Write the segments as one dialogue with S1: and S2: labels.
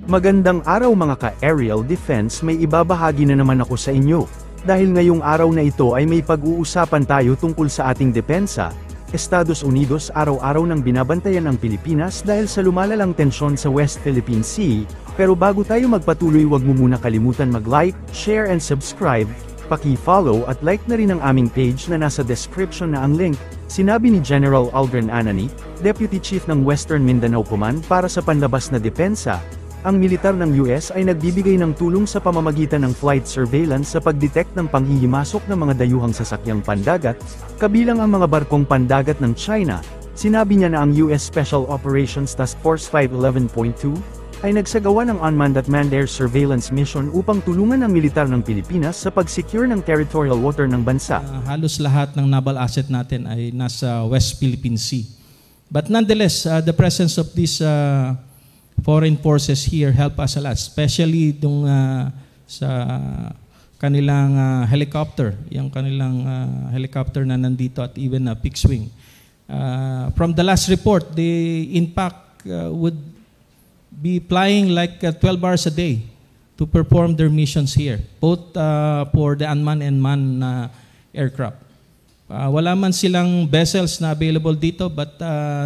S1: Magandang araw mga ka-aerial defense, may ibabahagi na naman ako sa inyo. Dahil ngayong araw na ito ay may pag-uusapan tayo tungkol sa ating depensa. Estados Unidos araw-araw nang binabantayan ang Pilipinas dahil sa lumalalang tensyon sa West Philippine Sea. Pero bago tayo magpatuloy, huwag mo muna kalimutan mag-like, share and subscribe. Paki-follow at like na rin ang aming page na nasa description na ang link. Sinabi ni General Aldrin Anani, Deputy Chief ng Western Mindanao Command para sa panlabas na depensa. Ang militar ng US ay nagbibigay ng tulong sa pamamagitan ng flight surveillance sa pagdetect ng panghihimasok ng mga dayuhang sasakyang pandagat, kabilang ang mga barkong pandagat ng China. Sinabi niya na ang US Special Operations Task Force 511.2 ay nagsagawa ng unmanned at manned air surveillance mission upang tulungan ang militar ng Pilipinas sa pag-secure ng territorial water ng bansa.
S2: Halos lahat ng naval asset natin ay nasa West Philippine Sea. But nonetheless, the presence of these foreign forces here help us a lot, especially dung sa kanilang helicopter, yung kanilang helicopter na nandito at even fixed wing. From the last report, they in fact would be flying like 12 hours a day to perform their missions here, both for the unmanned and manned aircraft. Wala man silang vessels na available dito, but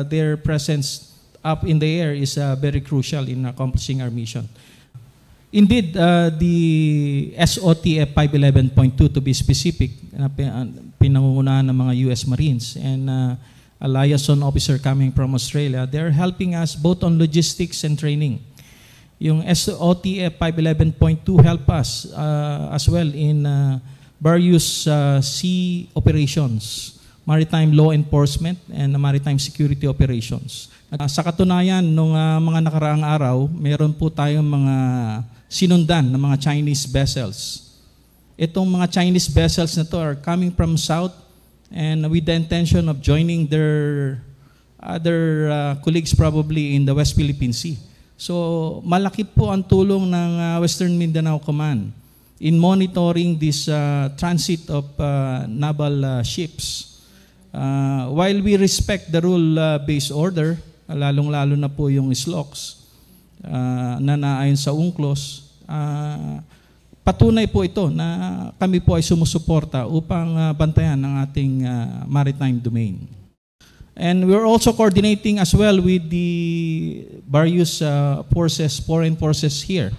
S2: their presence up in the air is very crucial in accomplishing our mission. Indeed, the SOTF 511.2 to be specific, pinangungunahan ng mga US Marines and a liaison officer coming from Australia, they're helping us both on logistics and training. Yung SOTF 511.2 help us as well in various sea operations, maritime law enforcement and maritime security operations. Sa katunayan, nung mga nakaraang araw, meron po tayong mga sinundan ng mga Chinese vessels. Itong mga Chinese vessels na to are coming from south and with the intention of joining their other colleagues probably in the West Philippine Sea. So malaki po ang tulong ng Western Mindanao Command in monitoring this transit of naval ships. While we respect the rule-based order, lalong-lalo na po yung SLOCs na naayon sa UNCLOS, patunay po ito na kami po ay sumusuporta upang bantayan ang ating maritime domain. And we're also coordinating as well with the various forces, foreign forces here,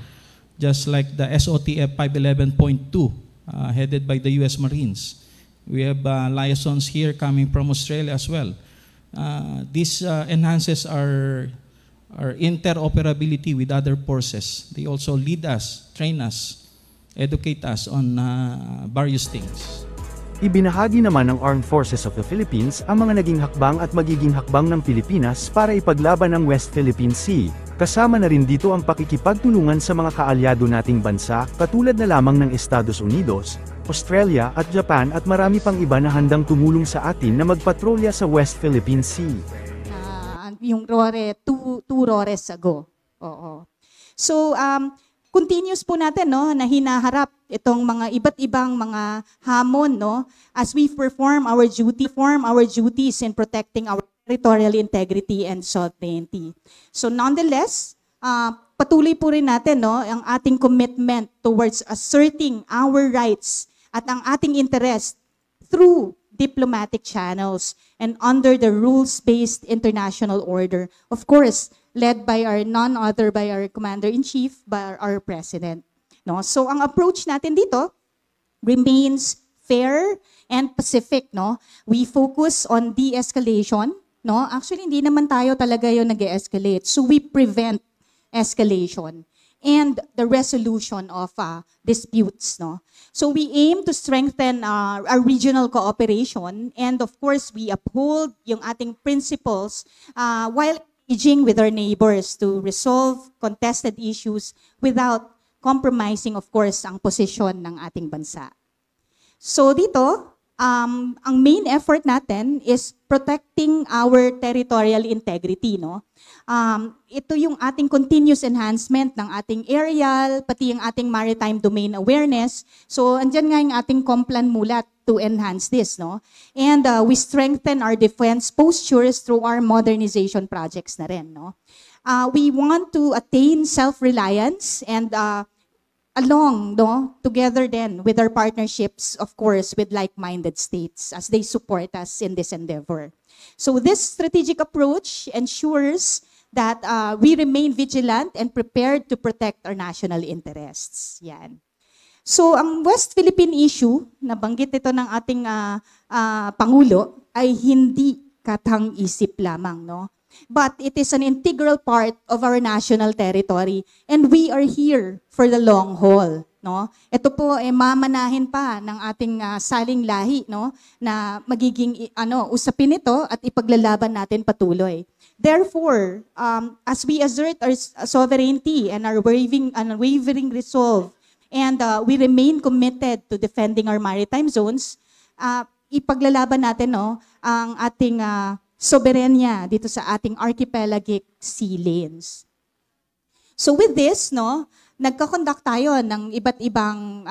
S2: just like the SOTF 511.2 headed by the US Marines. We have liaisons here coming from Australia as well. This enhances our interoperability with other forces. They also lead us, train us, educate us on various things.
S1: Ibinahagi naman ng Armed Forces of the Philippines ang mga naging hakbang at magiging hakbang ng Pilipinas para ipaglaban ang West Philippine Sea. Kasama na rin dito ang pakikipagtulungan sa mga kaalyado nating bansa, katulad na lamang ng Estados Unidos, Australia at Japan at marami pang iba na handang tumulong sa atin na magpatrolya sa West Philippine Sea.
S3: Yung Rore, two Rores ago. Oo. So, continuous po natin no, na hinaharap itong mga iba't ibang mga hamon no, as we perform our duties in protecting our territorial integrity and sovereignty. So nonetheless, patuloy po rin natin no, ang ating commitment towards asserting our rights at ang ating interest through diplomatic channels and under the rules-based international order. Of course, led by none other by our Commander-in-Chief, by our President. No? So ang approach natin dito remains fair and pacific. No? We focus on de-escalation. No? Actually, hindi naman tayo talaga yung nag-escalate. So we prevent escalation and the resolution of disputes. No? So we aim to strengthen our regional cooperation, and of course, we uphold yung ating principles while engaging with our neighbors to resolve contested issues without compromising, of course, ang posisyon ng ating bansa. So dito, ang main effort natin is protecting our territorial integrity. No? Ito yung ating continuous enhancement ng ating aerial, pati yung ating maritime domain awareness. So, andyan nga yung ating Complan Mulat to enhance this. No? And we strengthen our defense postures through our modernization projects na rin. No? We want to attain self-reliance and along, no, together then with our partnerships, of course, with like-minded states as they support us in this endeavor. So this strategic approach ensures that we remain vigilant and prepared to protect our national interests. Yan. So ang West Philippine issue, nabanggit ito ng ating Pangulo, ay hindi katang-isip lamang, no? But it is an integral part of our national territory and we are here for the long haul, no? Ito po ay mamanahin pa ng ating saling lahi, no, na magiging usapin ito at ipaglalaban natin patuloy. Therefore, as we assert our sovereignty and our unwavering resolve and we remain committed to defending our maritime zones, ipaglalaban natin, no, ang ating soberenya dito sa ating archipelagic sea lanes. So with this, no, nagka-conduct tayo ng iba't ibang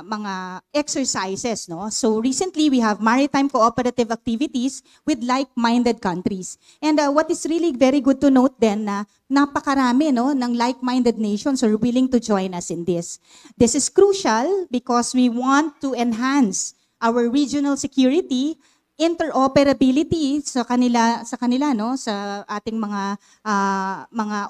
S3: mga exercises, no. So recently we have maritime cooperative activities with like-minded countries. And what is really very good to note then na napakarami, no, ng like-minded nations are willing to join us in this. This is crucial because we want to enhance our regional security, interoperability sa kanila, no, sa ating mga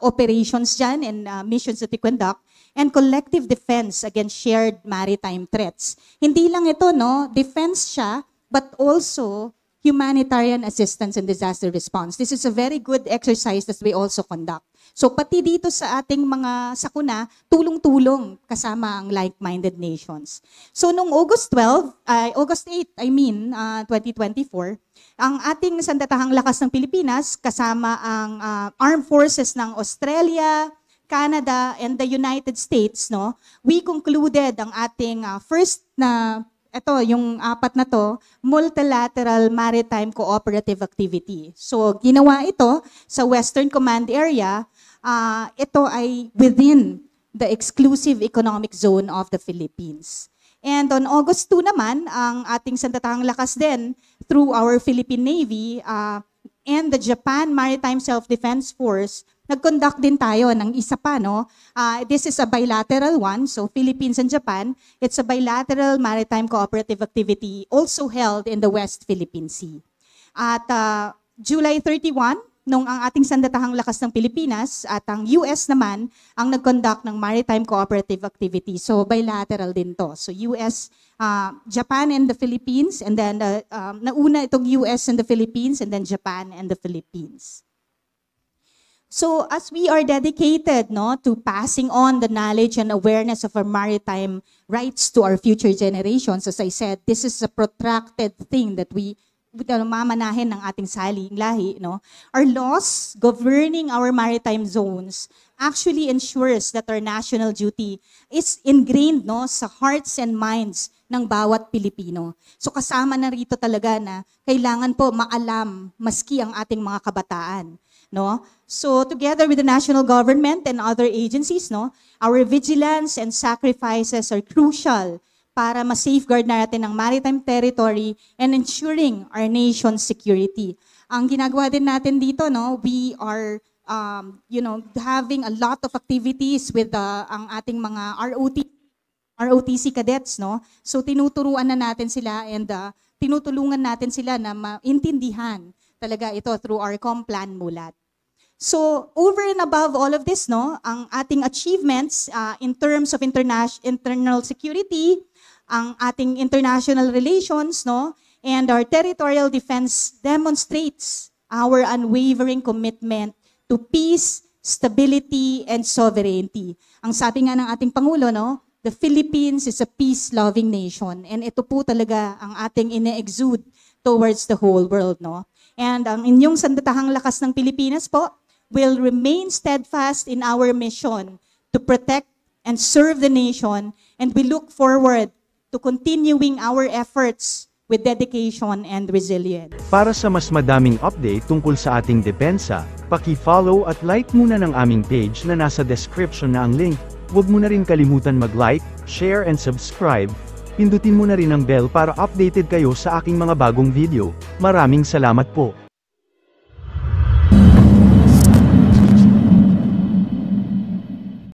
S3: operations diyan and missions that we conduct, and collective defense against shared maritime threats. Hindi lang ito, no, defense siya, but also humanitarian assistance and disaster response. This is a very good exercise that we also conduct. So pati dito sa ating mga sakuna, tulong-tulong kasama ang like-minded nations. So noong August 8, 2024, ang ating Sandatahang Lakas ng Pilipinas kasama ang Armed Forces ng Australia, Canada, and the United States, no, we concluded ang ating first na yung apat na to, multilateral maritime cooperative activity. So ginawa ito sa Western Command Area. Ito ay within the exclusive economic zone of the Philippines. And on August 2 naman, ang ating Sandatahang Lakas din through our Philippine Navy and the Japan Maritime Self-Defense Force, nag-conduct din tayo ng isa pa, no? This is a bilateral one, so Philippines and Japan. It's a bilateral maritime cooperative activity also held in the West Philippine Sea. At July 31, nung ang ating Sandatahang Lakas ng Pilipinas at ang US naman ang nag-conduct ng maritime cooperative activity. So bilateral din to. So US, Japan and the Philippines, and then nauna itong US and the Philippines, and then Japan and the Philippines. So as we are dedicated, no, to passing on the knowledge and awareness of our maritime rights to our future generations, as I said, this is a protracted thing that we mamanahin ng ating saling lahi, no? Our laws governing our maritime zones actually ensures that our national duty is ingrained, no, sa hearts and minds ng bawat Pilipino. So kasama na rito talaga na kailangan po maalam maski ang ating mga kabataan, no? So together with the national government and other agencies, no, our vigilance and sacrifices are crucial para ma-safeguard natin ang maritime territory and ensuring our nation's security. Ang ginagawa din natin dito, no, we are having a lot of activities with ang ating mga ROTC cadets, no. So tinuturuan na natin sila and tinutulungan natin sila na maintindihan talaga ito through our Complan Mulat. So over and above all of this, no, ang ating achievements in terms of internal security, ang ating international relations, no, and our territorial defense demonstrates our unwavering commitment to peace, stability, and sovereignty. Ang sabi nga ng ating Pangulo, no, the Philippines is a peace-loving nation, and ito po talaga ang ating ine-exude towards the whole world, no. And ang inyong Sandatahang Lakas ng Pilipinas po will remain steadfast in our mission to protect and serve the nation, and we look forward to continuing our efforts with dedication and resilience.
S1: Para sa mas madaming update tungkol sa ating depensa, paki-follow at like muna ng aming page na nasa description na ang link. Huwag mo na rin kalimutan mag-like, share and subscribe. Pindutin mo na rin ang bell para updated kayo sa aking mga bagong video. Maraming salamat po.